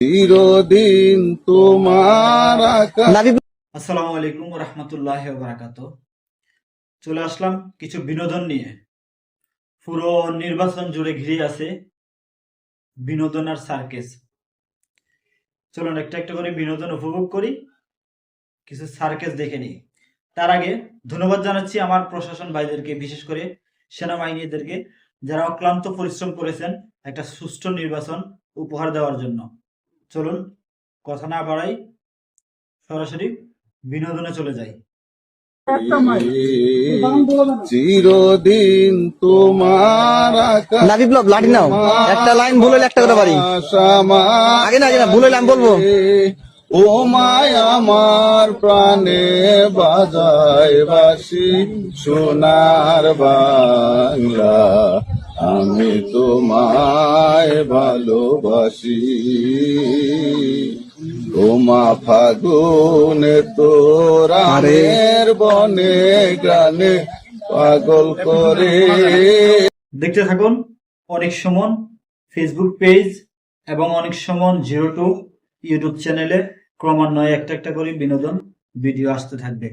চিরদিন তোমার আসসালামু আলাইকুম ওয়া রাহমাতুল্লাহি ওয়া বারাকাতুহু। চলে আসলাম কিছু বিনোদন নিয়ে। পুরো নির্বাচন জুড়ে ঘিরে আছে বিনোদন আর সার্কেস। চলুন একটা একটা করে বিনোদন উপভোগ করি, কিছু সার্কেস দেখে নিই। তার আগে ধন্যবাদ জানাচ্ছি আমার প্রশাসন ভাইদেরকে, বিশেষ করে সেনাবাহিনীদেরকে, যারা অক্লান্ত পরিশ্রম করেছেন একটা সুষ্ঠু নির্বাচন উপহার দেওয়ার জন্য। চলুন কথা না বাড়াই, সরাসরি বিনোদনে চলে যাই। চিরদিন তোমার না বিপ্লব লাঠি নাও, একটা লাইন ভুল হলে একটা করে বাড়ি। আগে না ভুল হলে আমি বলবো। ও মায় আমার প্রাণে বাজায় বাসি সোনার বাংলা, আমি তোমায় ভালোবাসি। তোমা ফাগুনে তোরামের বনে গানে পাগল করে। দেখতে থাকুন অনেক সুমন ফেসবুক পেজ এবং অনেক সুমন 02 ইউটিউব চ্যানেলে ক্রমান্বয়ে একটা একটা করে বিনোদন ভিডিও আসতে থাকবে।